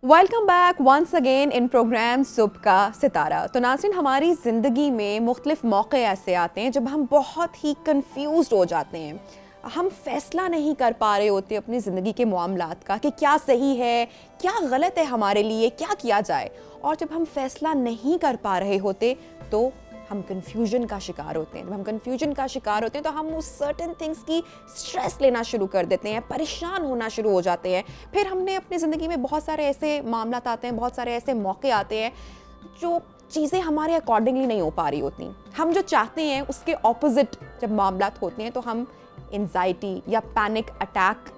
Welcome back once again in program सुबह का सितारा। तो नाज़रीन, हमारी ज़िंदगी में मुख्तलिफ मौक़े ऐसे आते हैं जब हम बहुत ही कंफ्यूज हो जाते हैं। हम फैसला नहीं कर पा रहे होते अपनी ज़िंदगी के मामलात का कि क्या सही है, क्या गलत है हमारे लिए, क्या किया जाए। और जब हम फैसला नहीं कर पा रहे होते तो हम कंफ्यूजन का शिकार होते हैं। जब हम कंफ्यूजन का शिकार होते हैं तो हम उस सर्टेन थिंग्स की स्ट्रेस लेना शुरू कर देते हैं, परेशान होना शुरू हो जाते हैं। फिर हमने अपनी ज़िंदगी में बहुत सारे ऐसे मामलात आते हैं, बहुत सारे ऐसे मौके आते हैं जो चीज़ें हमारे अकॉर्डिंगली नहीं हो पा रही होती। हम जो चाहते हैं उसके ऑपोजिट जब मामलात होते हैं तो हम एंजाइटी या पैनिक अटैक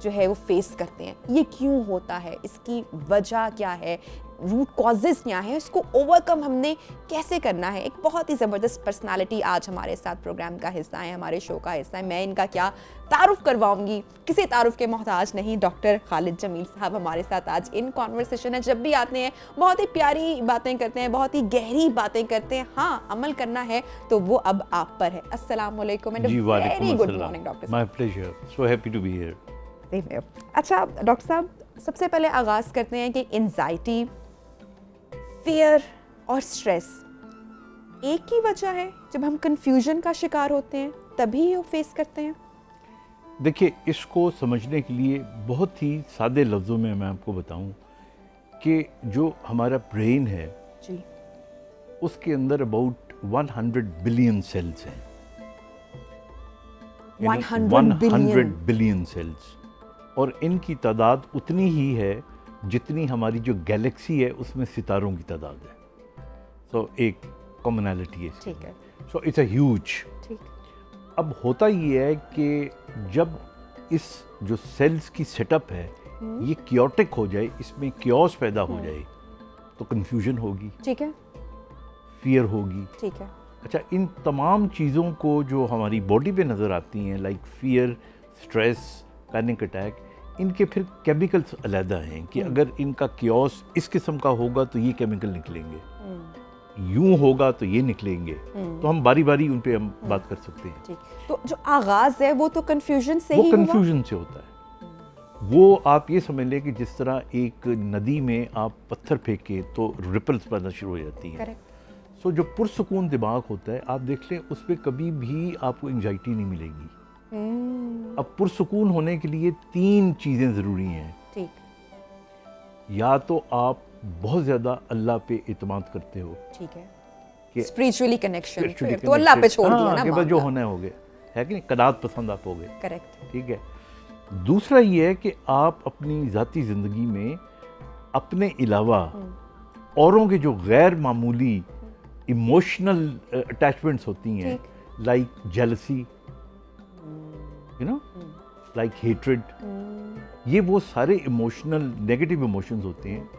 जो है वो फेस करते हैं। ये क्यों होता है, इसकी वजह क्या है, रूट कॉजेज़ क्या है, इसको ओवरकम हमने कैसे करना है। एक बहुत ही ज़बरदस्त पर्सनालिटी आज हमारे साथ प्रोग्राम का हिस्सा है, हमारे शो का हिस्सा है। मैं इनका क्या तारुफ करवाऊंगी, किसी तारुफ के मोहताज नहीं। डॉक्टर खालिद जमील साहब हमारे साथ आज इन कॉन्वर्सेशन है। जब भी आते हैं बहुत ही प्यारी बातें करते हैं, बहुत ही गहरी बातें करते हैं। हाँ, अमल करना है तो वो अब आप पर है। अस्सलाम वालेकुम and very good morning doctor. My pleasure, so happy to be here. अच्छा डॉक्टर साहब, सबसे पहले आगाज़ करते हैं कि एंजाइटी, फियर और स्ट्रेस एक ही वजह है जब हम कंफ्यूजन का शिकार होते हैं तभी ये फेस करते हैं? देखिए, इसको समझने के लिए बहुत ही सादे लफ्ज़ों में मैं आपको बताऊं कि जो हमारा ब्रेन है जी, उसके अंदर अबाउट 100 बिलियन सेल्स हैं। 100 बिलियन सेल्स, और इनकी तादाद उतनी ही है जितनी हमारी जो गैलेक्सी है उसमें सितारों की तादाद है। सो एक कॉमनैलिटी है। ठीक है। So it's a huge. ठीक। अब होता ये है कि जब इस जो सेल्स की सेटअप है ये क्योटिक हो जाए, इसमें क्योस पैदा हो जाए, तो कंफ्यूजन होगी, ठीक है, फियर होगी। ठीक है। अच्छा, इन तमाम चीज़ों को जो हमारी बॉडी पे नज़र आती हैं, like fear, stress, panic attack, इनके फिर केमिकल्स अलहदा हैं कि अगर इनका क्योस इस किस्म का होगा तो ये केमिकल निकलेंगे, यूं होगा तो ये निकलेंगे। तो हम बारी बारी उन पे हम बात कर सकते हैं। ठीक। तो जो आगाज़ है वो तो कंफ्यूजन से वो ही हुआ? कंफ्यूजन से होता है। वो आप ये समझ लें कि जिस तरह एक नदी में आप पत्थर फेंके तो रिपल्स बनना शुरू हो जाती हैं। करेक्ट। सो जो पुरसुकून दिमाग होता है, आप देख लें उस पर कभी भी आपको एंजाइटी नहीं मिलेगी। अब पुरसुकून होने के लिए 3 चीज़ें ज़रूरी हैं। ठीक। या तो आप बहुत ज़्यादा अल्लाह पे इत्मीनान करते हो, ठीक है, कि स्पिरिचुअली कनेक्शन, तो अल्लाह पे छोड़ दिया ना, कि बस जो होना है हो गया, है कि नहीं, कनात पसंद आप हो गए। करेक्ट। ठीक है। दूसरा ये है कि आप अपनी ज़ाती ज़िंदगी में अपने अलावा औरों के जो गैर मामूली इमोशनल अटैचमेंट्स होती हैं, like jealousy, you know, like hatred, ये वो सारे इमोशनल नेगेटिव इमोशंस होते हैं।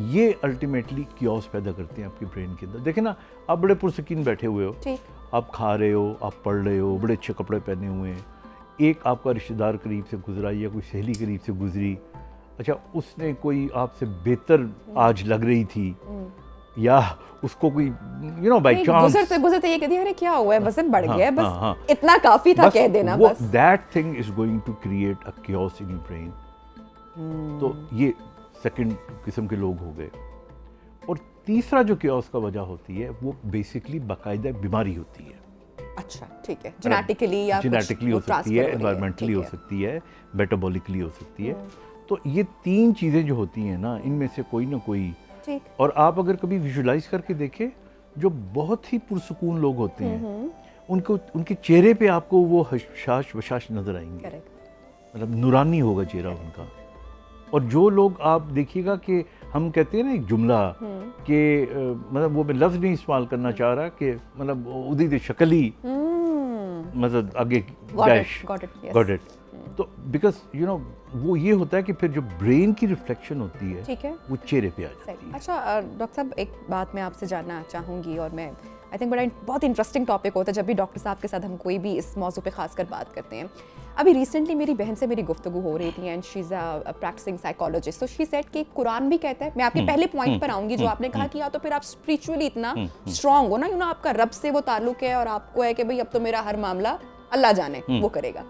ये अल्टीमेटली क्योस पैदा करते हैं आपके ब्रेन के अंदर। देखें ना, आप बड़े पुरसकीन बैठे हुए हो, आप खा रहे हो, आप पढ़ रहे हो, बड़े अच्छे कपड़े पहने हुए हैं, एक आपका रिश्तेदार करीब से गुजरा या कोई सहेली करीब से गुजरी, अच्छा उसने कोई आपसे बेहतर आज लग रही थी, या उसको कोई यू नो बाय चांस गुजरते गुजरते ये कह दिया, अरे क्या हुआ है, वजन बढ़ गया है, बस इतना काफी था कह देना, बस that thing is going to create a chaos in your brain. तो ये सेकंड किस्म के लोग हो गए। और तीसरा जो क्योस का वजह होती है वो बेसिकली बाकायदा बीमारी होती है। अच्छा, ठीक है, जेनेटिकली या जेनेटिकली हो सकती है, एनवायरमेंटली हो सकती है, मेटाबॉलिकली हो सकती है। तो ये 3 चीज़ें जो होती हैं ना, इनमें से कोई ना कोई। और आप अगर कभी विजुलाइज करके देखें, जो बहुत ही पुरसुकून लोग होते हैं उनको, उनके चेहरे पे आपको वो हशाश वशाश नजर आएंगे, मतलब नूरानी होगा चेहरा उनका। और जो लोग आप देखिएगा कि हम कहते हैं ना एक जुमला कि मतलब वो मैं लफ्ज़ नहीं इस्तेमाल करना चाह रहा, कि मतलब उदी शक्ल ही मतलब आगे डैश गॉट इट। तो बिकॉज यू नो वो ये होता है कि फिर जो ब्रेन की रिफ्लेक्शन होती है, ठीक है, वो चेहरे पे आ जाती है। अच्छा डॉक्टर साहब, एक बात मैं आपसे जानना चाहूँगी, और मैं आई थिंक बहुत इंटरेस्टिंग टॉपिक होता है जब भी डॉक्टर साहब के साथ हम कोई भी इस मौजू पे खासकर बात करते हैं। अभी रिसेंटली मेरी बहन से मेरी गुफ्तगू हो रही थी, and she is a practicing psychologist. तो शी सेड कि कुरान भी कहता है, मैं आपके पहले पॉइंट पर आऊँगी जो आपने कहा कि या तो फिर आप स्पिरिचुअली इतना स्ट्रांग हो ना, यू नो, आपका रब से वो ताल्लुक है और आपको है कि भाई अब तो मेरा हर मामला अल्लाह जाने वो करेगा।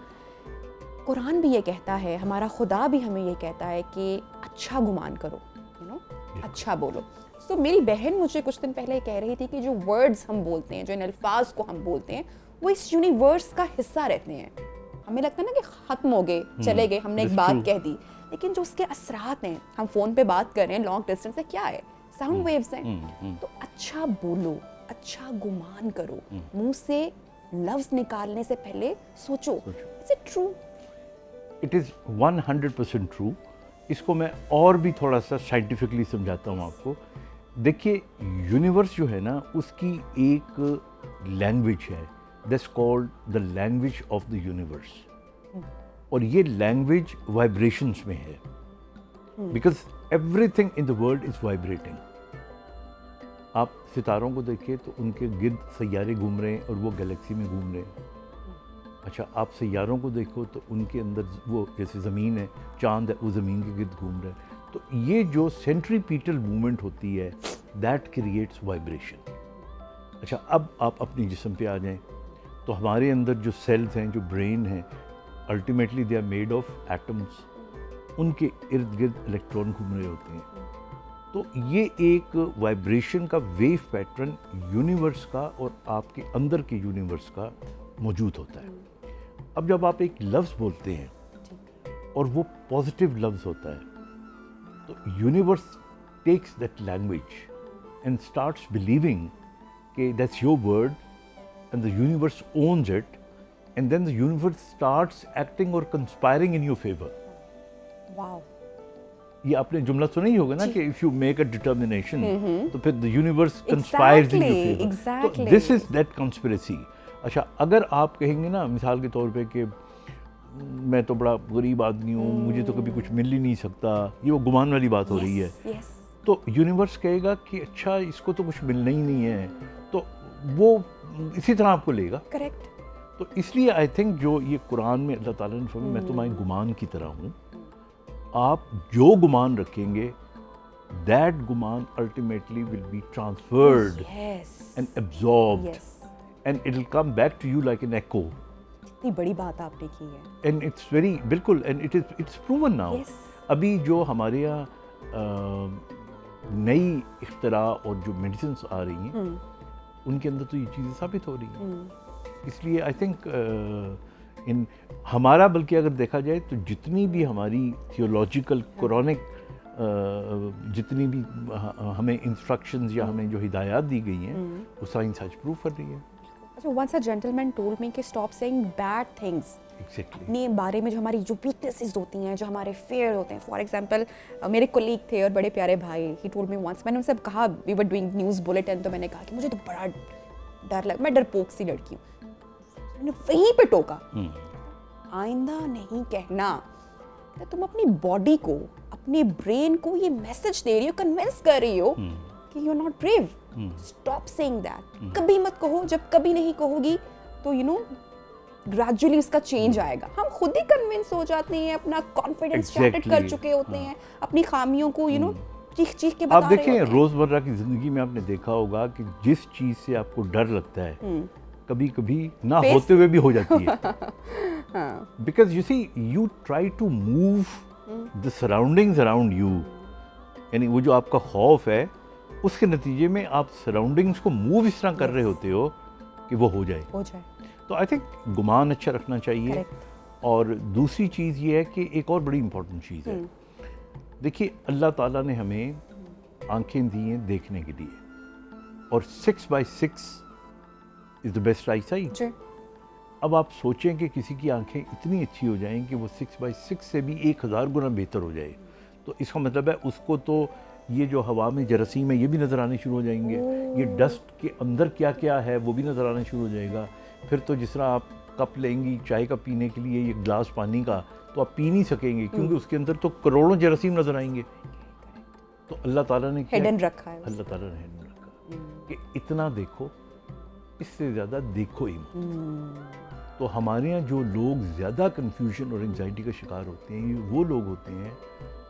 कुरान भी ये कहता है, हमारा खुदा भी हमें ये कहता है कि अच्छा गुमान करो, अच्छा बोलो। तो मेरी बहन मुझे कुछ दिन पहले कह रही थी कि जो वर्ड्स हम बोलते हैं, जो इन अल्फाज को हम बोलते हैं, वो इस यूनिवर्स का हिस्सा रहते हैं। हमें लगता है ना कि ख़त्म हो गए, चले गए, हमने एक that's बात true. कह दी, लेकिन जो उसके असरात हैं, हम फ़ोन पे बात कर रहे हैं लॉन्ग डिस्टेंस से, क्या है, साउंड वेव्स हैं। तो अच्छा बोलो, अच्छा गुमान करो, मुंह से लफ्ज़ निकालने से पहले सोचो, is it true? It is 100% true. इसको मैं और भी थोड़ा सा साइंटिफिकली समझाता हूँ आपको। देखिए, यूनिवर्स जो है ना, उसकी एक लैंग्वेज है, that's called the language of the universe. और ये लैंग्वेज वाइब्रेशंस में है, because everything in the world is vibrating. आप सितारों को देखिए तो उनके गिर्द सैयारे घूम रहे हैं और वो गैलेक्सी में घूम रहे हैं। अच्छा, आप सैयारों को देखो तो उनके अंदर वो जैसे ज़मीन है, चांद है, वो ज़मीन के गिर्द घूम रहे हैं। तो ये जो सेंट्रीपीटल मूवमेंट होती है, दैट क्रिएट्स वाइब्रेशन। अच्छा, अब आप अपने जिस्म पे आ जाएं तो हमारे अंदर जो सेल्स हैं, जो ब्रेन है, ultimately they are made of atoms. उनके इर्द गिर्द इलेक्ट्रॉन घूम रहे होते हैं। तो ये एक वाइब्रेशन का वेव पैटर्न यूनिवर्स का और आपके अंदर के यूनिवर्स का मौजूद होता है। अब जब आप एक लफ्ज़ बोलते हैं और वो पॉजिटिव लफ्ज़ होता है, तो universe takes that language and starts believing कि that's your word and the universe owns it, and then the universe starts acting और conspiring in your favour. Wow, ये आपने जुमला सुना ही होगा ना कि if you make a determination तो फिर the universe conspires in your favour. तो दिस इज दैट कंस्पिरेसी। अच्छा, अगर आप कहेंगे ना मिसाल के तौर पे कि मैं तो बड़ा गरीब आदमी हूँ, मुझे तो कभी कुछ मिल ही नहीं सकता, ये वो गुमान वाली बात हो रही है। तो यूनिवर्स कहेगा कि अच्छा, इसको तो कुछ मिलना ही नहीं है, तो वो इसी तरह आपको लेगा। करेक्ट। तो इसलिए आई थिंक जो ये कुरान में अल्लाह ताला ने फरमाया, मैं तुम्हारे गुमान की तरह हूँ। आप जो गुमान रखेंगे, that Guman ultimately will be transferred and absorbed and it will come back to you like an echo. इतनी बड़ी बात आपने की है। And it's very, बिल्कुल, and it's proven now. Yes. अभी जो हमारे यहाँ नई इख्तरा और जो मेडिसिन्स आ रही हैं, उनके अंदर तो ये चीज़ें साबित हो रही हैं। इसलिए आई थिंक इन हमारा, बल्कि अगर देखा जाए तो जितनी भी हमारी थियोलॉजिकल कुरानिक जितनी भी हमें इंस्ट्रक्शंस या हमें जो हिदायत दी गई हैं, वो साइंस आज प्रूव कर रही है। अच्छा, once a gentleman told me कि stop saying bad things. Exactly. अपने बारे में जो हमारी जो वीकनेसेस होती हैं, जो हमारे फेयर होते हैं। फॉर एग्जांपल मेरे कोलीग थे और बड़े प्यारे भाई, ही टोल्ड मी वंस, मैंने उनसे कहा, we were doing news bulletin, तो मैंने कहा कि मुझे तो बड़ा डर लगा, मैं डरपोक सी लड़की हूँ। मैंने वहीं पे टोका, आइंदा नहीं कहना। तो तुम अपनी बॉडी को, अपने ब्रेन को ये मैसेज दे रही हो, कन्विंस कर रही हो कि you are not brave. Stop saying that. कभी मत कहो। जब कभी नहीं कहोगी तो यू नो ग्रेजुअली उसका चेंज आएगा। हम खुद ही कन्विंस हो जाते हैं, अपना कॉन्फिडेंस स्टार्टेड कर चुके होते हैं, अपनी खामियों को यू नो चीख चीख के बता रहे होते हैं। आप देखें, रोजमर्रा की जिंदगी में आपने देखा होगा कि जिस चीज से आपको डर लगता है, कभी कभी ना होते हुए भी हो जाती है। Because you see, you try to move the surroundings around you, यानी वो जो आपका खौफ है, उसके नतीजे में आप सराउंडिंग्स को मूव इस तरह कर रहे होते हो कि वो हो जाए। तो आई थिंक गुमान अच्छा रखना चाहिए। Correct. और दूसरी चीज़ ये है कि एक और बड़ी इंपॉर्टेंट चीज़ है, देखिए, अल्लाह ताला ने हमें आंखें दी हैं देखने के लिए, और 6x6 is the best I site. अब आप सोचें कि किसी की आंखें इतनी अच्छी हो जाएं कि वो 6x6 से भी 1000 गुना बेहतर हो जाए, तो इसका मतलब है उसको तो ये जो हवा में जरासीम है ये भी नज़र आने शुरू हो जाएंगे, ये डस्ट के अंदर क्या क्या है वो भी नज़र आना शुरू हो जाएगा। फिर तो जिस तरह आप कप लेंगी चाय का पीने के लिए, ये गिलास पानी का, तो आप पी नहीं सकेंगे क्योंकि उसके अंदर तो करोड़ों जरासीम नज़र आएंगे। तो अल्लाह ताला ने हिडन रखा है, अल्लाह ताला ने हिडन रखा कि इतना देखो, इससे ज़्यादा देखो ही मत। तो हमारे यहाँ जो लोग ज़्यादा कन्फ्यूजन और एंग्जाइटी का शिकार होते हैं, ये वो लोग होते हैं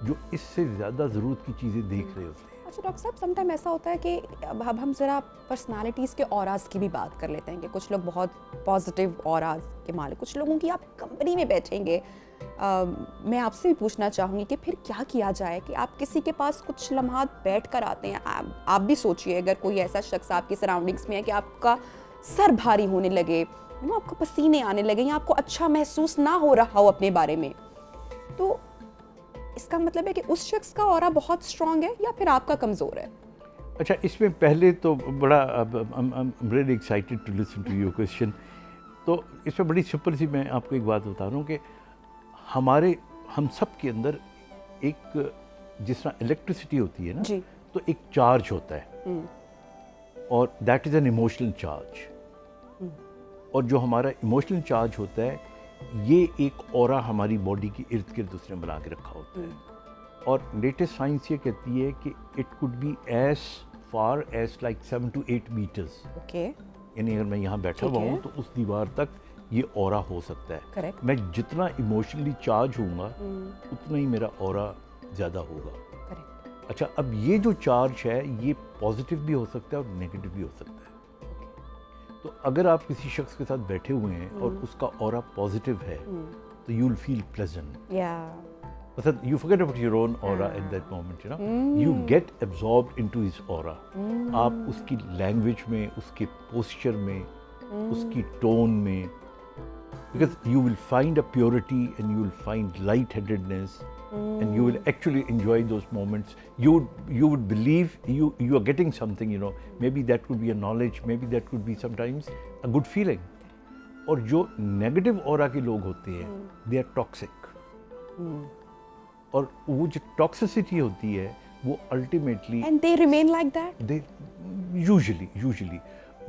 जो इससे ज़्यादा ज़रूरत की चीज़ें देख रहे होते हैं। अच्छा डॉक्टर साहब, समटाइम ऐसा होता है कि अब हम ज़रा पर्सनालिटीज़ के ऑराज़ की भी बात कर लेते हैं कि कुछ लोग बहुत पॉजिटिव ऑराज़ के मालिक, कुछ लोगों की आप कंपनी में बैठेंगे। मैं आपसे भी पूछना चाहूँगी कि फिर क्या किया जाए कि आप किसी के पास कुछ लम्हात बैठ कर आते हैं। आप भी सोचिए, अगर कोई ऐसा शख्स आपकी सराउंडिंग्स में है कि आपका सर भारी होने लगे, आपको पसीने आने लगे, या आपको अच्छा महसूस ना हो रहा हो अपने बारे में, तो इसका मतलब है कि उस शख्स का ऑरा बहुत स्ट्रांग है या फिर आपका कमज़ोर है? अच्छा, इसमें पहले तो बड़ा really excited to listen to your question. तो इसमें बड़ी सिंपल सी मैं आपको एक बात बता रहा हूँ कि हम सब के अंदर एक, जिस तरह इलेक्ट्रिसिटी होती है ना जी। तो एक चार्ज होता है, और that is an emotional charge. और जो हमारा इमोशनल चार्ज होता है, ये एक ऑरा हमारी बॉडी के इर्द गिर्द उसने बना के रखा होता है। और लेटेस्ट साइंस ये कहती है कि it could be as far as like 7 to 8 metres. Okay. यानी अगर मैं यहाँ बैठा हुआ हूँ तो उस दीवार तक ये ऑरा हो सकता है। करेक्ट। मैं जितना इमोशनली चार्ज होऊंगा उतना ही मेरा ऑरा ज़्यादा होगा। करेक्ट। अच्छा, अब ये जो चार्ज है ये पॉजिटिव भी हो सकता है और नेगेटिव भी हो सकता है। तो अगर आप किसी शख्स के साथ बैठे हुए हैं और उसका ऑरा पॉजिटिव है तो यू विल फील प्लेजेंट। मतलब you forget about your own aura at that moment, you know, you get absorbed into his aura. आप उसकी लैंग्वेज में, उसके पोस्चर में, उसकी टोन में, because you will find a purity and you will find light-headedness and you will actually enjoy those moments. You would believe you are getting something, you know, maybe that could be a knowledge, maybe that could be sometimes a good feeling. और जो negative aura के लोग होते हैं they are toxic. और वो जो toxicity होती है वो ultimately And they remain like that? they usually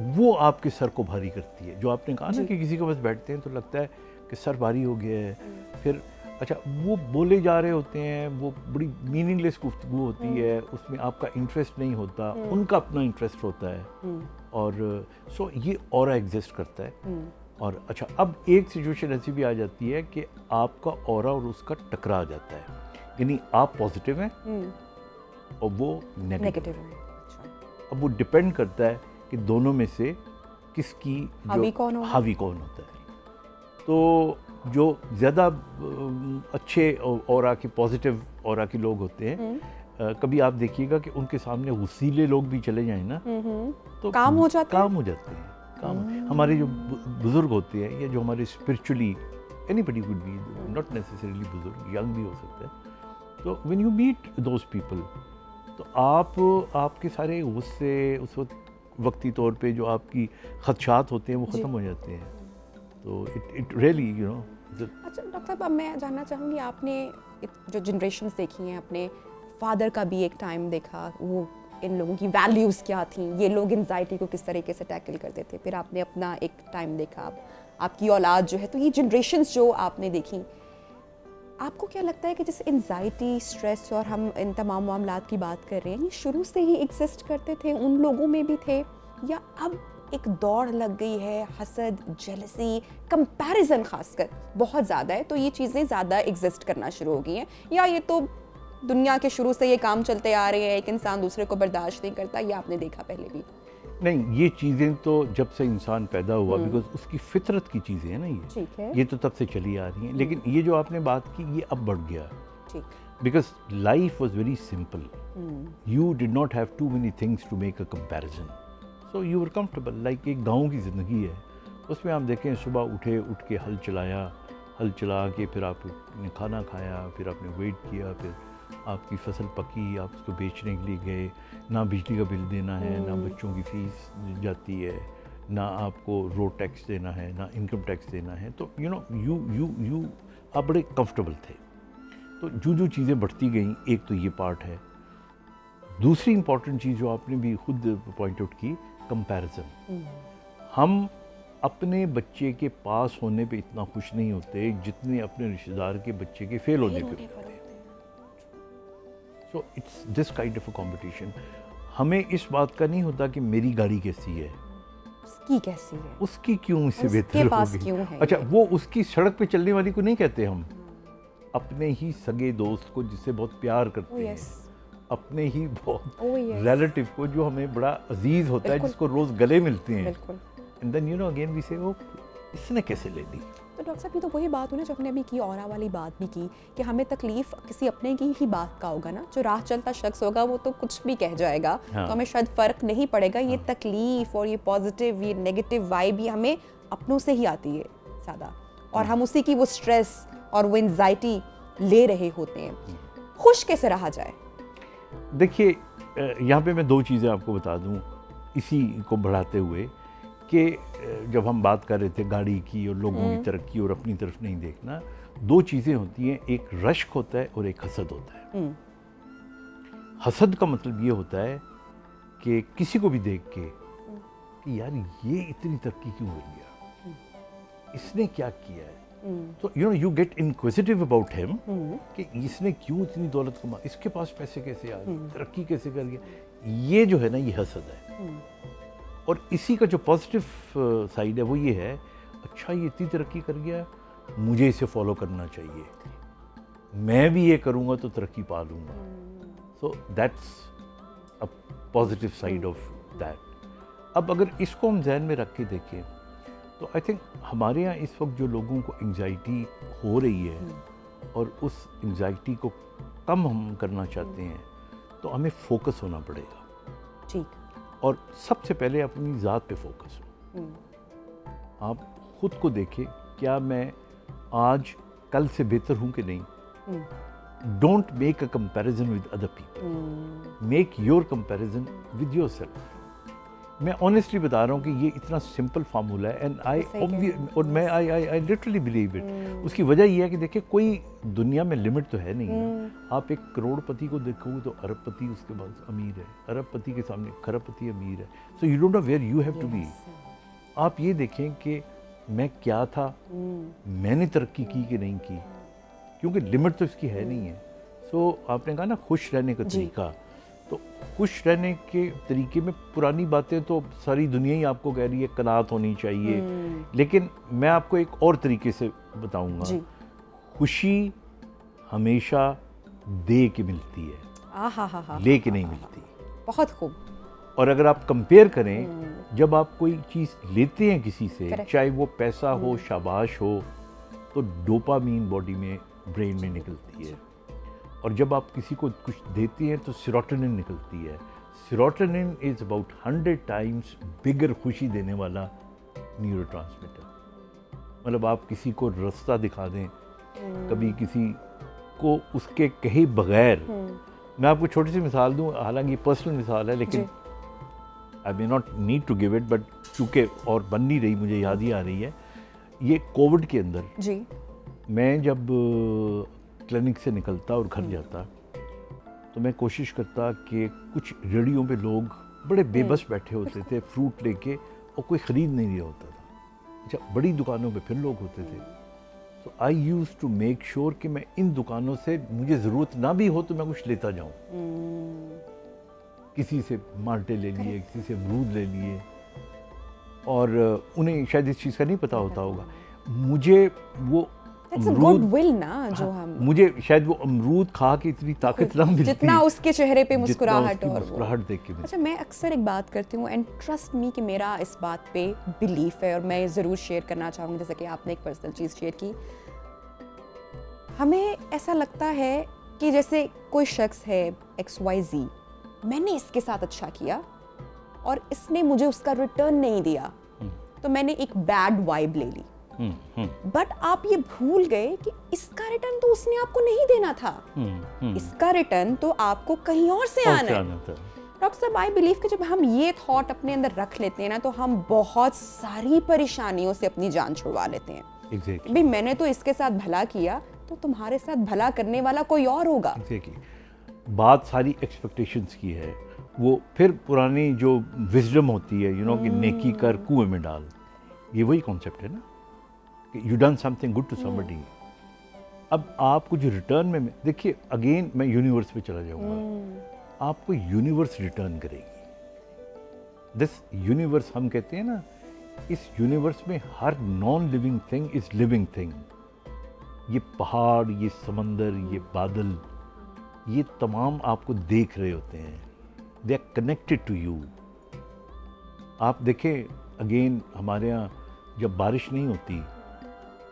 वो आपके सर को भारी करती है। जो आपने कहा ना कि किसी के पास बैठते हैं तो लगता है कि सर भारी हो गया है। फिर अच्छा, वो बोले जा रहे होते हैं, वो बड़ी मीनिंगलेस गुफ्तगू होती है, उसमें आपका इंटरेस्ट नहीं होता, उनका अपना इंटरेस्ट होता है। और सो ये ऑरा एग्जिस्ट करता है। और अच्छा, अब एक सिचुएशन ऐसी भी आ जाती है कि आपका ऑरा और उसका टकरा जाता है, यानी आप पॉजिटिव हैं और वो नेगेटिव है। अब वो डिपेंड करता है कि दोनों में से किसकी हावी कौन होता है। तो जो ज़्यादा अच्छे ऑरा के, पॉजिटिव ऑरा के लोग होते हैं, कभी आप देखिएगा कि उनके सामने गुस्सीले लोग भी चले जाएं ना तो काम हो जाते हैं। हमारे जो बुजुर्ग होते हैं या जो हमारे spiritually, anybody would be, not necessarily बुजुर्ग, यंग भी हो सकता है। तो when you meet those people तो आपके सारे गुस्से उस वक्ती तौर पे जो आपकी खदशात होते हैं वो ख़त्म हो जाते हैं। तो इट रियली, यू नो। अच्छा डॉक्टर साहब, अब मैं जानना चाहूँगी, आपने जो जनरेशन्स देखी हैं, अपने फादर का भी एक टाइम देखा, वो इन लोगों की वैल्यूज़ क्या थी, ये लोग एंजाइटी को किस तरीके से टैकल करते थे, फिर आपने अपना एक टाइम देखा, आपकी औलाद जो है, तो ये जनरेशन्स जो आपने देखी, आपको क्या लगता है कि जैसे एंजाइटी, स्ट्रेस और हम इन तमाम मामलात की बात कर रहे हैं, ये शुरू से ही एग्जिस्ट करते थे, उन लोगों में भी थे, या अब एक दौड़ लग गई है, हसद, जेलसी, कंपैरिजन खासकर बहुत ज़्यादा है, तो ये चीज़ें ज़्यादा एग्जिस्ट करना शुरू हो गई हैं, या ये तो दुनिया के शुरू से ये काम चलते आ रहे हैं, एक इंसान दूसरे को बर्दाश्त नहीं करता, ये आपने देखा पहले भी? नहीं, ये चीज़ें तो जब से इंसान पैदा हुआ, बिकॉज उसकी फितरत की चीज़ें हैं ना, ये तो तब से चली आ रही हैं। लेकिन ये जो आपने बात की, ये अब बढ़ गया, because life was very simple. You did not have too many things to make a comparison, so you were comfortable. Like एक गाँव की ज़िंदगी है, उसमें आप देखें, सुबह उठ के हल चला के फिर आपने खाना खाया, फिर आपने वेट किया, फिर आपकी फसल पकी, आप उसको बेचने के लिए गए, ना बिजली का बिल देना है, ना बच्चों की फीस जाती है, ना आपको रोड टैक्स देना है, ना इनकम टैक्स देना है। तो यू नो यू आप बड़े कंफर्टेबल थे। तो जो चीज़ें बढ़ती गई, एक तो ये पार्ट है। दूसरी इंपॉर्टेंट चीज़ जो आपने भी खुद पॉइंट आउट की, कंपैरिजन। हम अपने बच्चे के पास होने पे इतना खुश नहीं होते जितने अपने रिश्तेदार के बच्चे के फेल होने पे होते हैं। So it's this kind of a competition. हमें इस बात का नहीं होता कि मेरी गाड़ी कैसी है, उसकी कैसी है, उसकी क्यों इससे बेहतर होगी। क्यों है। अच्छा, वो उसकी सड़क पे चलने वाली को नहीं कहते हम, अपने ही सगे दोस्त को जिससे बहुत प्यार करते हैं, अपने ही बहुत Oh, yes. रिलेटिव को जो हमें बड़ा अजीज होता है, बिल्कुल। जिसको रोज गले मिलते हैं, बिल्कुल। And then you know again we say oh इसने कैसे ले ली। तो डॉक्टर साहब ये तो वही बात हुई ना जो हमने अभी की, ऑरा वाली बात भी की कि हमें तकलीफ किसी अपने की ही बात का होगा ना, जो राह चलता शख्स होगा वो तो कुछ भी कह जाएगा, हाँ। तो हमें शायद फ़र्क नहीं पड़ेगा। ये तकलीफ और ये पॉजिटिव ये नेगेटिव वाइब ये हमें अपनों से ही आती है ज़्यादा, और हम उसी की वो स्ट्रेस और वो एंजाइटी ले रहे होते हैं। खुश कैसे रहा जाए? देखिए यहाँ पे मैं दो चीज़ें आपको बता दूँ इसी को बढ़ाते हुए कि जब हम बात कर रहे थे गाड़ी की और लोगों की तरक्की और अपनी तरफ नहीं देखना, दो चीज़ें होती हैं, एक रश्क होता है और एक हसद होता है। हसद का मतलब ये होता है कि किसी को भी देख के कि यार ये इतनी तरक्की क्यों कर गया, इसने क्या किया है, तो you no you get inquisitive about him कि इसने क्यों इतनी दौलत कमा, इसके पास पैसे कैसे आ गए, तरक्की कैसे कर गया। ये जो है ना ये हसद है। और इसी का जो पॉजिटिव साइड है वो ये है, अच्छा ये इतनी तरक्की कर गया, मुझे इसे फॉलो करना चाहिए, मैं भी ये करूँगा तो तरक्की पा लूँगा। So that's a positive side of that. अब अगर इसको हम जहन में रख के देखें तो आई थिंक हमारे यहाँ इस वक्त जो लोगों को एंग्जाइटी हो रही है और उस एंग्जाइटी को कम हम करना चाहते हैं तो हमें फोकस होना पड़ेगा। ठीक। और सबसे पहले अपनी ज़ात पे फोकस हो। आप खुद को देखें, क्या मैं आज कल से बेहतर हूँ कि नहीं। Don't make a comparison with other people, make your comparison with yourself. मैं ऑनेस्टली बता रहा हूँ कि ये इतना सिंपल फार्मूला है एंड आई और मैं आई लिटरली बिलीव इट। उसकी वजह ये है कि देखिए कोई दुनिया में लिमिट तो है नहीं है। आप एक करोड़पति को देखोगे तो अरबपति उसके बाद अमीर है, अरबपति के सामने खरबपति अमीर है। So you don't know where you have to be. आप ये देखें कि मैं क्या था, मैंने तरक्की की कि नहीं की, क्योंकि लिमिट तो इसकी है नहीं है। सो आपने कहा ना खुश रहने का तरीका, तो खुश रहने के तरीके में पुरानी बातें तो सारी दुनिया ही आपको कह रही है, कनात होनी चाहिए, लेकिन मैं आपको एक और तरीके से बताऊंगा। खुशी हमेशा दे के मिलती है, ले के नहीं मिलती। बहुत खूब। और अगर आप कंपेयर करें, जब आप कोई चीज़ लेते हैं किसी से, चाहे वो पैसा हो, शाबाश हो, तो डोपामीन बॉडी में, ब्रेन में निकलती है। और जब आप किसी को कुछ देती हैं तो सेरोटोनिन निकलती है। Serotonin is about 100 times bigger खुशी देने वाला न्यूरोट्रांसमीटर। मतलब आप किसी को रास्ता दिखा दें, कभी किसी को उसके कहे बगैर, मैं आपको छोटी सी मिसाल दूं, हालांकि पर्सनल मिसाल है लेकिन I may not need to give it, but चूँकि और बन नहीं रही, मुझे याद ही आ रही है। ये कोविड के अंदर मैं जब क्लिनिक से निकलता और घर जाता तो मैं कोशिश करता कि कुछ रेडियो पे लोग बड़े बेबस बैठे होते थे फ्रूट लेके और कोई ख़रीद नहीं रहा होता था। अच्छा, बड़ी दुकानों पे फिर लोग होते थे। तो आई यूज़ टू मेक श्योर कि मैं इन दुकानों से मुझे ज़रूरत ना भी हो तो मैं कुछ लेता जाऊँ। किसी से माल्टे ले लिए, किसी से अमरूद ले लिए, और उन्हें शायद इस चीज़ का नहीं पता होता होगा, मुझे वो गुडविल ना जो हम, मुझे शायद वो अमरूद खा के इतनी ताकत ना मिलती जितना उसके चेहरे पे मुस्कुराहट और मुस्कुराहट देख के। अच्छा, मैं अक्सर एक बात करती हूँ एंड ट्रस्ट मी कि मेरा इस बात पे बिलीफ है और मैं ज़रूर शेयर करना चाहूँगी, जैसे कि आपने एक पर्सनल चीज़ शेयर की। हमें ऐसा लगता है कि जैसे कोई शख्स है XYZ, मैंने इसके साथ अच्छा किया और इसने मुझे उसका रिटर्न नहीं दिया, तो मैंने एक बैड वाइब ले ली। बट आप ये भूल गए कि इसका रिटर्न तो उसने आपको नहीं देना था। इसका रिटर्न तो आपको कहीं और से आना है। डॉक्टर साहब, आई बिलीव कि जब हम ये थॉट अपने अंदर रख लेते हैं ना, तो हम बहुत सारी परेशानियों से अपनी जान छुड़वा लेते हैं। Exactly. भाई मैंने तो इसके साथ भला किया, तो तुम्हारे साथ भला करने वाला कोई और होगा। Exactly. बात सारी एक्सपेक्टेशंस की है। वो फिर पुरानी जो विजडम होती है, कि नेकी कर कुएं में डाल, ये वही कॉन्सेप्ट है ना, you done something good to somebody. अब आपको जो रिटर्न में, देखिए अगेन मैं यूनिवर्स पे चला जाऊंगा, आपको यूनिवर्स रिटर्न करेगी। दिस यूनिवर्स, हम कहते हैं ना, इस यूनिवर्स में हर non living thing is living thing. ये पहाड़, ये समंदर, ये बादल, ये तमाम आपको देख रहे होते हैं, they are connected to you. आप देखें अगेन हमारे यहाँ जब बारिश नहीं होती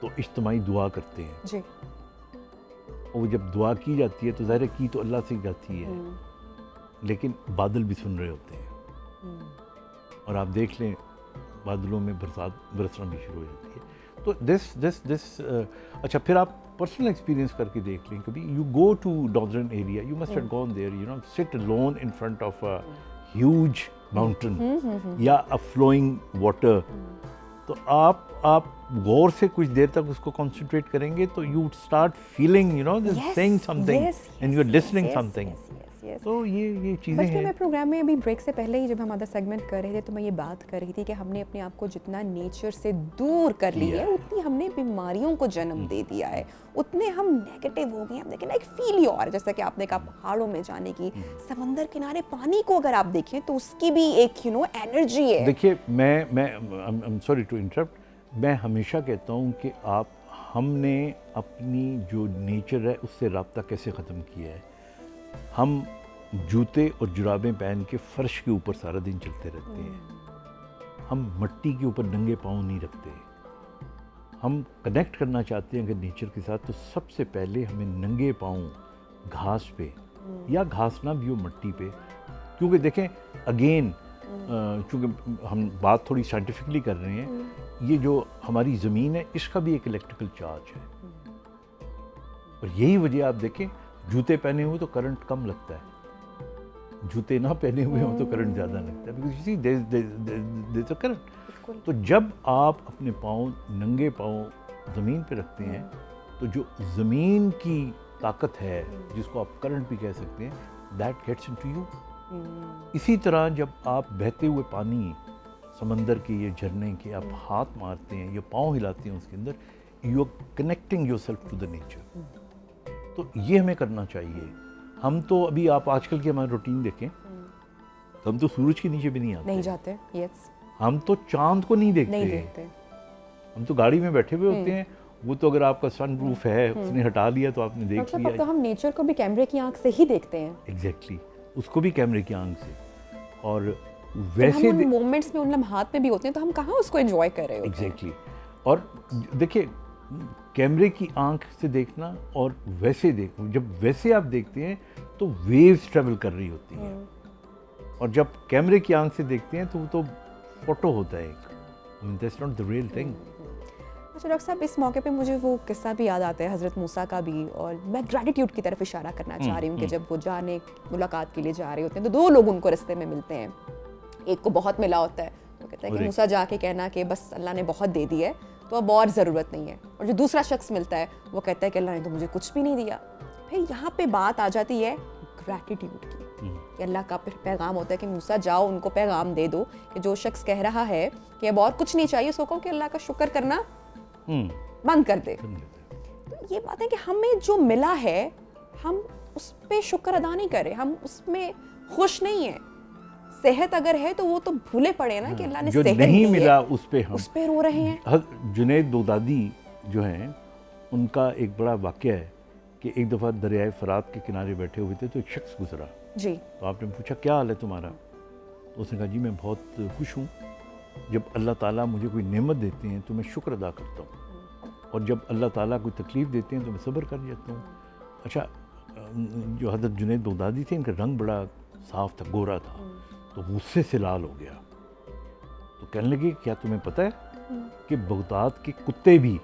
तो इज्तिमाई दुआ करते हैं जी। और जब दुआ की जाती है तो ज़ाहिर है की तो अल्लाह से जाती है, लेकिन बादल भी सुन रहे होते हैं और आप देख लें बादलों में बरसात बरसना भी शुरू हो जाती है। तो दिस अच्छा, फिर आप पर्सनल एक्सपीरियंस करके देख लें कभी, you go to northern area, you must have gone there, you know, sit alone in front of a huge mountain या अ फ्लोइंग वाटर, तो आप गौर से कुछ देर तक उसको कंसंट्रेट करेंगे तो you start feeling, you know, saying something and you are listening something. तो ये चीज़ें बल्कि हैं। मैं प्रोग्राम में अभी ब्रेक से पहले ही जब हम आधा सेगमेंट कर रहे थे तो मैं ये बात कर रही थी कि हमने अपने आप को जितना नेचर से दूर कर लिया है उतनी हमने बीमारियों को जन्म दे दिया है, उतने हम नेगेटिव हो गए हैं। लेकिन एक फील ही और, जैसा कि आपने कहा पहाड़ों में जाने की, समंदर किनारे पानी को अगर आप देखें तो उसकी भी एक एनर्जी है। देखिए मैं I am sorry to interrupt, मैं हमेशा कहता हूँ कि हमने अपनी जो नेचर है उससे राब्ता कैसे ख़त्म किया है। हम जूते और जुराबें पहन के फर्श के ऊपर सारा दिन चलते रहते हैं, हम मिट्टी के ऊपर नंगे पाँव नहीं रखते। हम कनेक्ट करना चाहते हैं अगर नेचर के साथ, तो सबसे पहले हमें नंगे पाँव घास पे या घास ना भी हो मिट्टी पे, क्योंकि देखें अगेन चूँकि हम बात थोड़ी साइंटिफिकली कर रहे हैं, ये जो हमारी ज़मीन है इसका भी एक इलेक्ट्रिकल चार्ज है और यही वजह आप देखें जूते पहने हुए तो करंट कम लगता है, जूते ना पहने हुए हो तो करंट ज़्यादा लगता है, because you see there is a current. तो जब आप अपने पाँव नंगे पाँव ज़मीन पे रखते हैं तो जो ज़मीन की ताकत है जिसको आप करंट भी कह सकते हैं, दैट गेट्स इनटू यू। इसी तरह जब आप बहते हुए पानी समंदर के, ये झरने के आप हाथ मारते हैं या पाँव हिलाते हैं उसके अंदर, you are connecting yourself to the nature. तो ये हमें करना चाहिए। हम तो अभी आप आजकल की हमारी रूटीन देखें तो हम तो सूरज के नीचे भी नहीं जाते। यस, हम तो चांद को नहीं देखते। हम तो गाड़ी में बैठे हुए होते हैं, वो तो अगर आपका सन रूफ है उसने हटा लिया तो आपने देख लिया। तो हम नेचर को भी कैमरे की आंख से ही देखते हैं। एग्जैक्टली, उसको भी कैमरे की आंख से। और वैसे हम उन मोमेंट्स में, उन लम्हात में भी होते हैं तो हम कहाँ उसको एंजॉय कर रहे होते हैं। एग्जैक्टली। और देखिए कैमरे की आंख से देखना और वैसे जब वैसे आप देखते हैं तो वेव्स ट्रेवल कर रही होती हैं, और जब कैमरे की आंख से देखते हैं तो वो तो फोटो होता है एक, that's not the real thing. अच्छा डॉक्टर साहब, इस मौके पे मुझे वो किस्सा भी याद आता है हज़रत मूसा का भी, और मैं ग्रैटिट्यूड की तरफ इशारा करना चाह रही हूँ कि जब वो जाने मुलाकात के लिए जा रहे होते हैं तो दो लोग उनको रास्ते में मिलते हैं। एक को बहुत मिला होता है, वो कहता है कि मूसा जाके कहना कि बस अल्लाह ने बहुत दे दी है तो अब और ज़रूरत नहीं है। और जो दूसरा शख्स मिलता है वो कहता है कि अल्लाह ने तो मुझे कुछ भी नहीं दिया। फिर यहाँ पे बात आ जाती है ग्रैटिट्यूड की, कि अल्लाह का पैगाम होता है कि मूसा जाओ उनको पैगाम दे दो कि जो शख्स कह रहा है कि अब और कुछ नहीं चाहिए, उसको कहो कि अल्लाह का शुक्र करना बंद कर दे। तो ये बात है कि हमें जो मिला है हम उस पर शुक्र अदा नहीं करें, हम उसमें खुश नहीं है। सेहत अगर है तो वो तो भूले पड़े ना कि अल्लाह ने जो सेहत नहीं दी मिला है, उस पे हम उस पे रो रहे हैं। जुनैद बगदादी जो हैं उनका एक बड़ा वाक़या है कि एक दफ़ा दरियाए फरात के किनारे बैठे हुए थे तो एक शख्स गुजरा जी। तो आपने पूछा क्या हाल है तुम्हारा, तो उसने कहा जी मैं बहुत खुश हूँ, जब अल्लाह ताला मुझे कोई नेमत देते हैं तो मैं शुक्र अदा करता हूँ, और जब अल्लाह ताला कोई तकलीफ़ देते हैं तो मैं सब्र कर जाता हूँ। अच्छा, जो हज़रत जुनैद बगदादी थे इनका रंग बड़ा साफ था, गोरा था, तो गुस्से से लाल हो गया। तो कहने लगे क्या तुम्हें पता है कि बगदाद के कुत्ते भी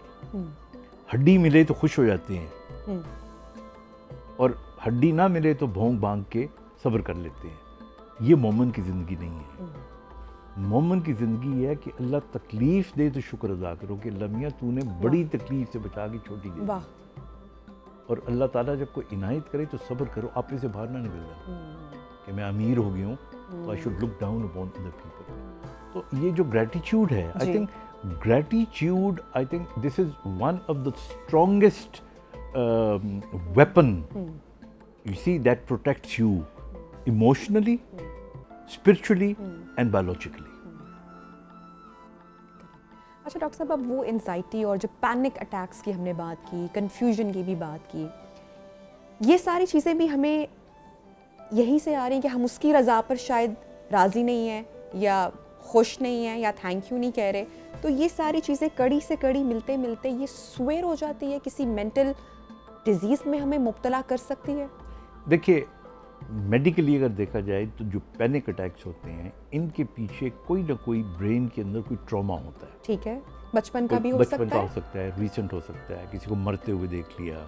हड्डी मिले तो खुश हो जाते हैं और हड्डी ना मिले तो भौंक भांग के सब्र कर लेते हैं। ये मोमिन की ज़िंदगी नहीं है। मोमिन की ज़िंदगी है कि अल्लाह तकलीफ़ दे तो शुक्र अदा करो कि अल्लाह मियाँ तूने बड़ी तकलीफ़ से बचा के छोटी दे। वाह। और अल्लाह ताला जब कोई इनायत करे तो सब्र करो, आप से बाहर ना निकल जाओ कि मैं अमीर हो गया हूँ तो I should look down upon other people. तो ये जो ग्रैटिट्यूड है, I think gratitude, I think this is one of the strongest weapon you see that protects you emotionally, spiritually and biologically. अच्छा डॉक्टर साहब, अब वो एंजाइटी और जो पैनिक अटैक्स की हमने बात की, कंफ्यूजन की भी बात की, ये सारी चीज़ें भी हमें यहीं से आ रही हैं कि हम उसकी रज़ा पर शायद राज़ी नहीं हैं या खुश नहीं हैं या थैंक यू नहीं कह रहे, तो ये सारी चीज़ें कड़ी से कड़ी मिलते मिलते ये स्वेर हो जाती है, किसी मेंटल डिजीज़ में हमें मुब्तला कर सकती है। देखिए, मेडिकली अगर देखा जाए तो जो पैनिक अटैक्स होते हैं, इनके पीछे कोई ना कोई ब्रेन के अंदर कोई ट्रॉमा होता है। ठीक है, बचपन का भी हो बचपन सकता का है। हो सकता है, रीसेंट हो सकता है, किसी को मरते हुए देख लिया,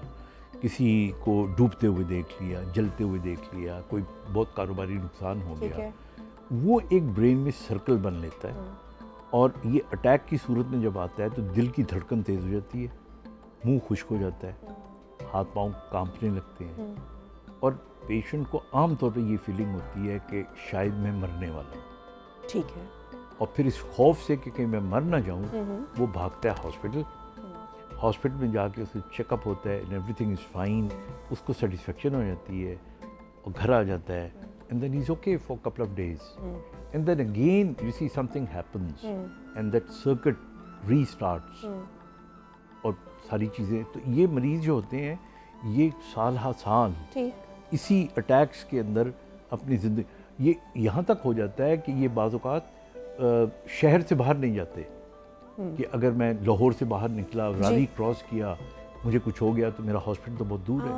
किसी को डूबते हुए देख लिया, जलते हुए देख लिया, कोई बहुत कारोबारी नुकसान हो ठीक गया, है। वो एक ब्रेन में सर्कल बन लेता है। और ये अटैक की सूरत में जब आता है तो दिल की धड़कन तेज़ हो जाती है, मुंह खुश्क हो जाता है, हाथ पांव कांपने लगते हैं, और पेशेंट को आमतौर पे ये फीलिंग होती है कि शायद मैं मरने वाला हूँ। ठीक है। और फिर इस खौफ से कि कहीं मैं मर ना जाऊँ, वो भागता है हॉस्पिटल। हॉस्पिटल में जाके उसका चेकअप होता है एंड एवरीथिंग इज़ फाइन, उसको सेटिस्फेक्शन हो जाती है और घर आ जाता है, and then is okay for couple of days, and then again you see something happens and that circuit restarts, और सारी चीज़ें। तो ये मरीज़ जो होते हैं, ये साल हा साल ठीक। इसी अटैक्स के अंदर अपनी ज़िंदगी, ये यहाँ तक हो जाता है कि ये बाज़ औक़ात शहर से बाहर नहीं जाते, कि अगर मैं लाहौर से बाहर निकला, रावी क्रॉस किया, मुझे कुछ हो गया तो मेरा हॉस्पिटल तो बहुत दूर है,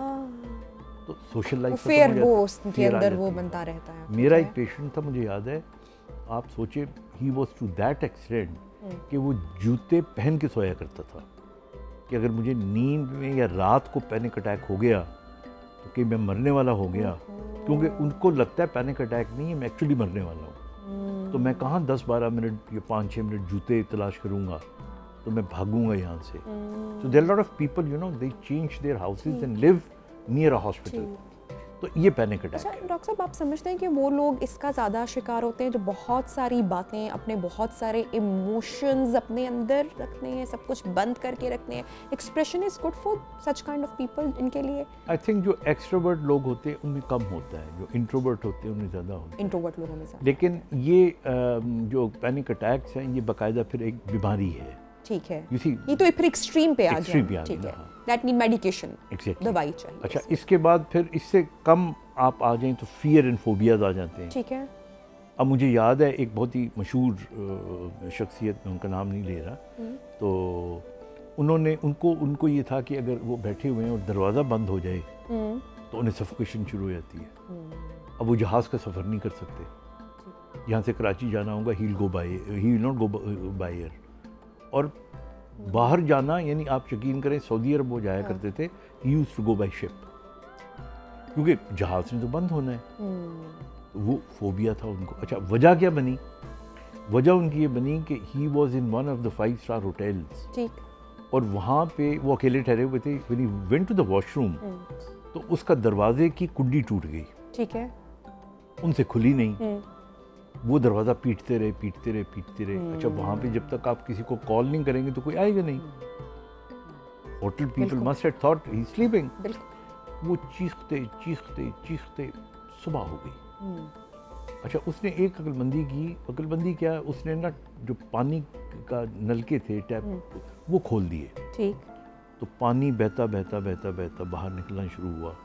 तो सोशल लाइफ फिर वो उसके अंदर वो बनता रहता है। मेरा एक पेशेंट था, मुझे याद है, आप सोचे, he was to that extent कि वो जूते पहन के सोया करता था, कि अगर मुझे नींद में या रात को पैनिक अटैक हो गया तो कि मैं मरने वाला हो गया, क्योंकि उनको लगता है पैनिक अटैक नहीं है, मैं एक्चुअली मरने वाला हूँ, तो मैं कहाँ 10-12 मिनट या 5-6 मिनट जूते तलाश करूँगा, तो मैं भागूंगा यहाँ से। So there are lot of people, you know, they change their houses and live near a hospital. तो ये पैनिक अटैक अच्छा है। डॉक्टर साहब, आप समझते हैं कि वो लोग इसका ज़्यादा शिकार होते हैं जो बहुत सारी बातें, अपने बहुत सारे इमोशंस अपने अंदर रखते हैं, सब कुछ बंद करके रखते हैं? Expression is good for such kind of people इनके लिए? आई थिंक जो एक्सट्रोवर्ट लोग होते हैं उनमें कम होता है, जो इंट्रोवर्ट होते हैं उनमें ज़्यादा होता है। इंट्रोवर्ट लोगों में ज़्यादा। लेकिन ये जो पैनिक अटैक्स हैं, ये बाकायदा फिर एक बीमारी है। ठीक है, You see, ये तो फिर एक्सट्रीम पे आ गया। एक्सट्रीम पे आ ठीक गया, है, हाँ। That need medication, Exactly. दवाई चाहिए। अच्छा, इसके बाद फिर इससे कम आप आ जाएं तो फियर एंड फोबियाज आ जाते हैं। ठीक है। अब मुझे याद है एक बहुत ही मशहूर शख्सियत, मैं उनका नाम नहीं ले रहा, तो उन्होंने उनको ये था कि अगर वो बैठे हुए हैं और दरवाज़ा बंद हो जाए तो उन्हें सफोकेशन शुरू हो जाती है। अब वो जहाज़ का सफ़र नहीं कर सकते, यहाँ से कराची जाना होगा, he will not go by air, और बाहर जाना, यानी आप यकीन करें सऊदी अरब वो जाया करते थे, he used to go by ship, क्योंकि जहाज़ ने तो बंद होना है। तो वो फोबिया था उनको। अच्छा, वजह क्या बनी? वजह उनकी ये बनी कि he was in one of the five star hotels, ठीक। और वहाँ पे वो अकेले ठहरे हुए थे। When he went to the washroom तो उसका दरवाजे की कुंडी टूट गई, ठीक है। उनसे खुली नहीं, वो दरवाज़ा पीटते रहे। अच्छा, वहाँ पे जब तक आप किसी को कॉल नहीं करेंगे तो कोई आएगा नहीं। Hotel people must have thought he is sleeping. वो चीखते सुबह हो गई। अच्छा, उसने एक अक्लमंदी क्या, उसने ना जो पानी का नलके थे, टैप, वो खोल दिए। ठीक। तो पानी बहता बाहर निकलना शुरू हुआ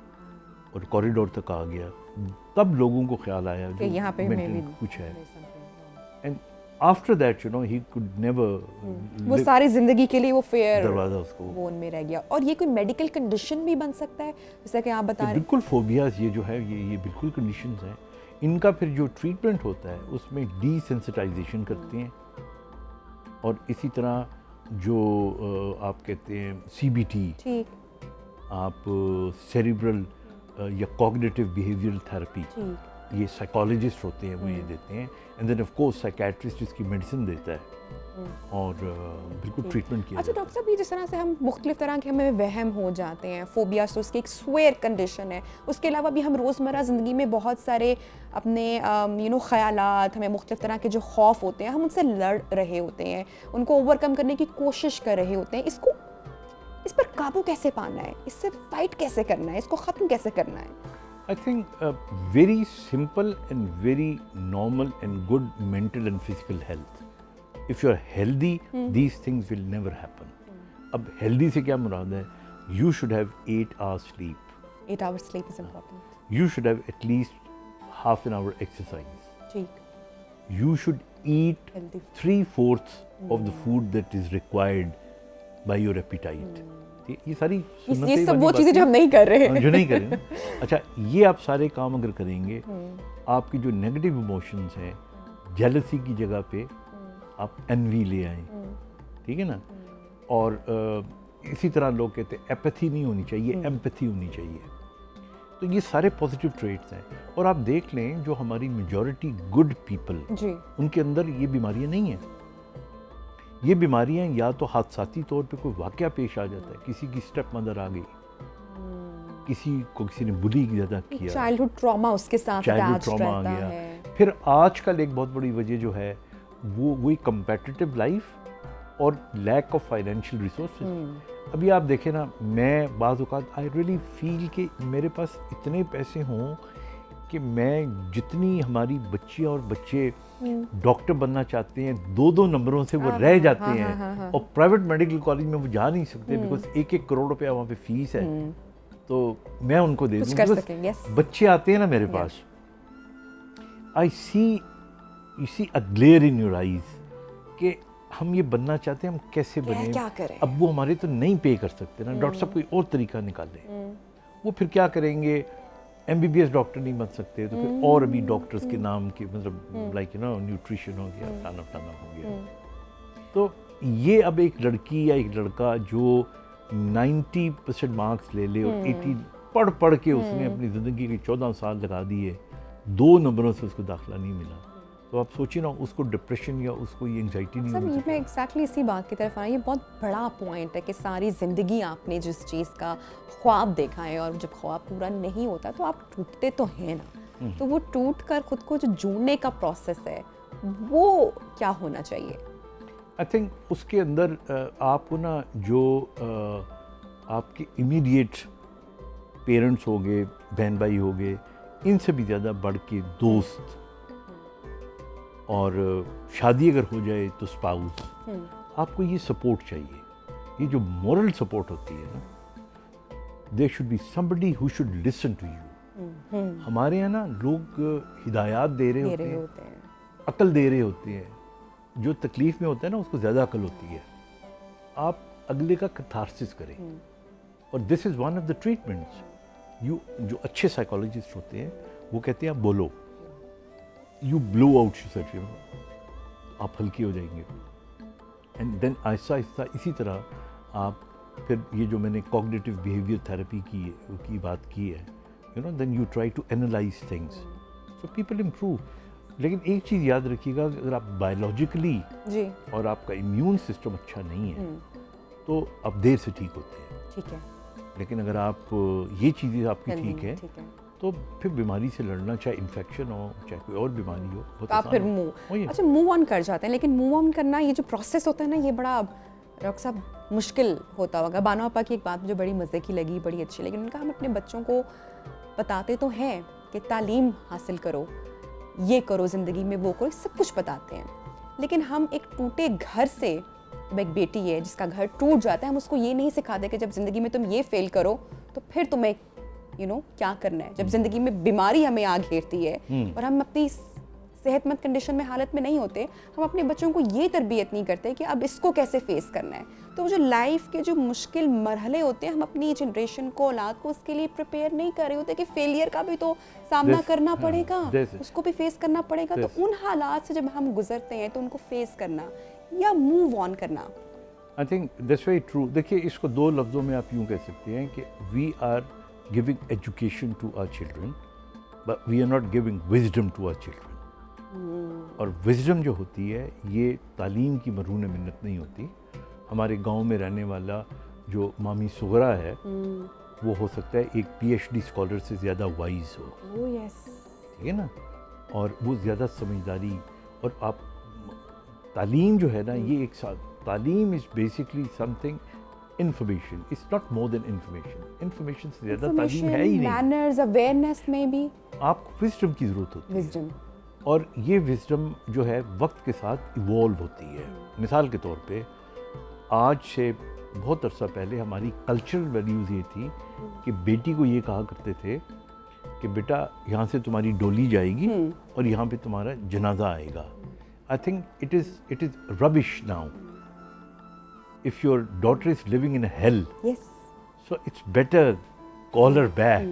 और कॉरिडोर तक आ गया। तब लोगों को ख्याल आया कि यहाँ पे कुछ है। And after that, you know, he could never, वो सारी जिंदगी के लिए वो फेयर दरवाजा उसको वो उनमें रह गया। और ये कोई मेडिकल कंडीशन भी बन सकता है, जैसे कि आप बता रहे हैं? बिल्कुल, फोबियाज ये जो है, ये बिल्कुल कंडीशंस हैं। इनका फिर जो ट्रीटमेंट होता है उसमें डिसेंसिटाइजेशन करते हैं, और इसी तरह जो आप कहते हैं CBT, ठीक। आप सेरिब्रल या कॉग्निटिव बिहेवियरल थेरेपी, ये साइकोलॉजिस्ट होते हैं, वो ये देते हैं। And then of course psychiatrist इसकी मेडिसिन देता है, और बिल्कुल ट्रीटमेंट किया। अच्छा डॉक्टर साहब, ये जिस तरह से हम मुख्तलिफ तरह के हमें वहम हो जाते हैं, फोबिया तो उसकी एक स्वेयर कंडीशन है, उसके अलावा भी हम रोज़मर्रा ज़िंदगी में बहुत सारे अपने ख़यालात, हमें मुख्तलिफ तरह के जो खौफ होते हैं, हम उनसे लड़ रहे होते हैं, उनको ओवरकम करने की कोशिश कर रहे होते हैं। इस पर काबू कैसे पाना है, इससे फाइट कैसे करना है, इसको ख़त्म कैसे करना है? I think very simple and very normal and good mental and physical health. If you are healthy, these things will never happen. अब healthy से क्या मुराद है? You should have 8 hours sleep. 8 hours sleep is important. You should have at least half an hour exercise. ठीक. You should eat Healthy. 3/4 of the food that is required by your appetite. ये सारी ये सब वो चीज़ें जो हम नहीं कर रहे हैं. जो नहीं कर रहे ना. अच्छा, ये आप सारे काम अगर करेंगे, आपकी जो नेगेटिव इमोशंस हैं, जेलसी की जगह पे आप एनवी ले आएँ, ठीक है ना. और इसी तरह लोग कहते हैं एपैथी नहीं होनी चाहिए, एम्पैथी होनी चाहिए. तो ये सारे पॉजिटिव ट्रेट्स हैं. और आप देख लें जो हमारी मेजॉरिटी गुड पीपल, उनके अंदर ये बीमारियां नहीं हैं. ये बीमारियां या तो हादसाती तौर पे कोई वाकया पेश आ जाता है, किसी की स्टेप मदर आ गई, किसी ने बुली ज़्यादा किया, चाइल्डहुड ट्रॉमा उसके साथ चाइल्डहुड ट्रॉमा आ गया. फिर आजकल एक बहुत बड़ी वजह जो है वो वही कम्पेटिटिव लाइफ और लैक ऑफ फाइनेंशियल रिसोर्सेज. अभी आप देखें ना, मैं बाज़ औक़ात आई रियली फील कि मेरे पास इतने पैसे हों कि मैं जितनी हमारी बच्चियाँ और बच्चे डॉक्टर बनना चाहते हैं, 2-2 नंबरों से वो रह जाते हैं. और प्राइवेट मेडिकल कॉलेज में वो जा नहीं सकते बिकॉज 1-1 करोड़ रुपया वहाँ पे फीस है. तो मैं उनको दे दूँ. बच्चे आते हैं ना मेरे पास, आई सी अ ग्लेयर इन योर आईज कि हम ये बनना चाहते हैं, हम कैसे बने, क्या करें. अब वो हमारे तो नहीं पे कर सकते ना. डॉक्टर साहब कोई और तरीका निकाले. वो फिर क्या करेंगे, MBBS डॉक्टर नहीं बन सकते तो फिर और अभी डॉक्टर्स के नाम के, मतलब लाइक न्यूट्रिशन हो गया, खाना खाना हो गया. तो ये अब एक लड़की या एक लड़का जो 90% मार्क्स ले ले और 80 पढ़ के उसने अपनी ज़िंदगी के 14 साल लगा दिए, 2 नंबरों से उसको दाखिला नहीं मिला, तो आप सोचिए ना उसको डिप्रेशन या उसको ये एंजाइटी नहीं होगी. मैं एग्जैक्टली इसी बात की तरफ आ रहा हूँ. ये बहुत बड़ा पॉइंट है कि सारी ज़िंदगी आपने जिस चीज़ का ख्वाब देखा है और जब ख्वाब पूरा नहीं होता तो आप टूटते तो हैं ना. तो वो टूट कर खुद को जो जोड़ने का प्रोसेस है वो क्या होना चाहिए? आई थिंक उसके अंदर आपको ना जो आपके इमीडिएट पेरेंट्स हो गए, बहन भाई हो गए, इनसे भी ज़्यादा बढ़ के दोस्त, और शादी अगर हो जाए तो स्पाउस, आपको ये सपोर्ट चाहिए. ये जो मॉरल सपोर्ट होती है ना, there should be somebody who should listen to you. हमारे यहाँ ना लोग हिदायत दे रहे होते हैं, अकल दे रहे होते हैं. जो तकलीफ में होता है ना उसको ज़्यादा अकल होती है. आप अगले का कैथारसिस करें. और this is one of the treatments. जो अच्छे साइकोलॉजिस्ट होते हैं वो कहते हैं आप बोलो, यू ब्लो आउट योरसेल्फ, आप हल्के हो जाएंगे. एंड देन आहिस्ता आहिस्ता इसी तरह आप फिर ये जो मैंने कॉग्निटिव बिहेवियर थेरेपी की बात की है, then you try to analyse things so people improve. लेकिन एक चीज़ याद रखिएगा, अगर आप बायोलॉजिकली और आपका इम्यून सिस्टम अच्छा नहीं है तो आप देर से ठीक होते हैं. ठीक है. लेकिन अगर आप ये चीज़ें आपकी ठीक है तो फिर बीमारी से लड़ना, चाहे इन्फेक्शन हो चाहे कोई और बीमारी हो, तो आप फिर मूव ऑन कर जाते हैं. लेकिन मूव ऑन करना, ये जो प्रोसेस होता है ना, ये बड़ा डॉक्टर साहब मुश्किल होता होगा. बानो आपा की एक बात मुझे बड़ी मज़े की लगी, बड़ी अच्छी लगी. उनका हम अपने बच्चों को बताते तो हैं कि तालीम हासिल करो, ये करो ज़िंदगी में, वो करो, सब कुछ बताते हैं. लेकिन हम एक टूटे घर से, अब एक बेटी है जिसका घर टूट जाता है, हम उसको ये नहीं सिखाते कि जब ज़िंदगी में तुम ये फेल करो तो फिर तुम्हें क्या करना है. जब ज़िंदगी में बीमारी हमें आ घेरती है और हम अपनी सेहतमंद कंडीशन में हालत में नहीं होते, हम अपने बच्चों को ये तरबियत नहीं करते कि अब इसको कैसे फेस करना है. तो जो लाइफ के जो मुश्किल मरहले होते हैं, हम अपनी जनरेशन को, औलाद को उसके लिए प्रिपेयर नहीं कर रहे होते कि फेलियर का भी तो सामना करना पड़ेगा, उसको भी फेस करना पड़ेगा. तो उन हालात से जब हम गुजरते हैं तो उनको फेस करना या मूव ऑन करना, I think that's very true. देखिए, इसको 2 लफ्ज़ों में आप यूँ कह सकते हैं कि we are giving education to our children but we are not giving wisdom to our children. और विजडम जो होती है ये तालीम की मरहून मिन्नत नहीं होती. हमारे गांव में रहने वाला जो मामी सुगरा है वो हो सकता है एक PhD स्कॉलर से ज़्यादा वाइज हो. ठीक है ना. और वो ज़्यादा समझदारी, और आप तालीम जो है ना, ये एक तालीम is basically something, information. It's not more than information. Information से ज़्यादा तालीम है ही नहीं. मैनर्स, अवेयरनेस में भी आपको विजडम की ज़रूरत होती है. विजडम, और ये विजडम जो है वक्त के साथ इवॉल्व होती है. मिसाल के तौर पे आज से बहुत अरसा पहले हमारी कल्चरल वैल्यूज़ ये थी कि बेटी को ये कहा करते थे कि बेटा यहाँ से तुम्हारी डोली जाएगी और यहाँ पे तुम्हारा जनाजा आएगा. I think it is rubbish now. If your daughter is living in hell, so it's better call her back.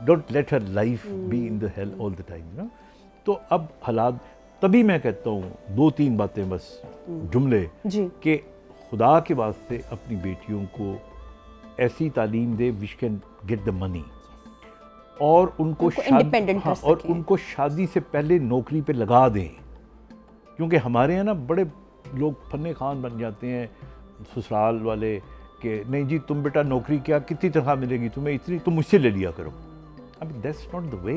Don't let her life be in the hell all the time, you know. तो अब हालात, तभी मैं कहता हूँ 2-3 बातें बस जुमले कि खुदा के वास्ते अपनी बेटियों को ऐसी तालीम दे which can get the money, और उनको इंडिपेंडेंट कर और उनको शादी से पहले नौकरी पे लगा दें. क्योंकि हमारे यहाँ ना बड़े लोग फन्ने खान बन जाते हैं ससुराल वाले कि नहीं जी तुम बेटा नौकरी क्या, कितनी तनख्वाह मिलेगी तुम्हें, इतनी, तुम मुझसे ले लिया करो. अब दैट्स नॉट द वे.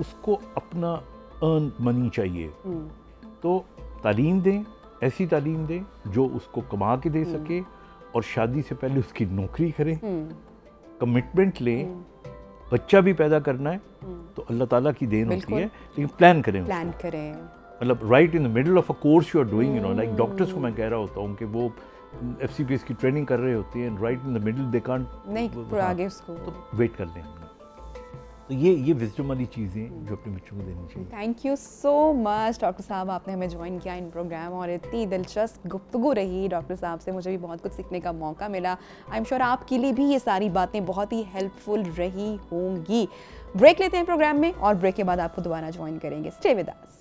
उसको अपना अर्न मनी चाहिए. तो तालीम दें, ऐसी तालीम दें जो उसको कमा के दे सके, और शादी से पहले उसकी नौकरी करें, कमिटमेंट लें. बच्चा भी पैदा करना है तो अल्लाह ताला की देन होती है, लेकिन प्लान करें. मतलब right in the middle of a course you are doing, you know, like doctors को मैं कह रहा होता हूँ कि वो FCPS की ट्रेनिंग कर रहे होते हैं, right in the middle they can't नहीं आगे उसको, तो वेट कर लें. तो ये विजडम वाली चीज़ें जो अपने बच्चों को देनी चाहिए. Thank you so much doctor साहब, आपने हमें ज्वाइन किया इन प्रोग्राम, और इतनी दिलचस्प गुफ्तगू रही डॉक्टर साहब से. मुझे भी बहुत कुछ सीखने का मौका मिला. आई एम श्योर आपके लिए भी ये सारी बातें बहुत ही हेल्पफुल रही होंगी. ब्रेक लेते हैं प्रोग्राम में, और ब्रेक के बाद आपको दोबारा ज्वाइन करेंगे. Stay with us.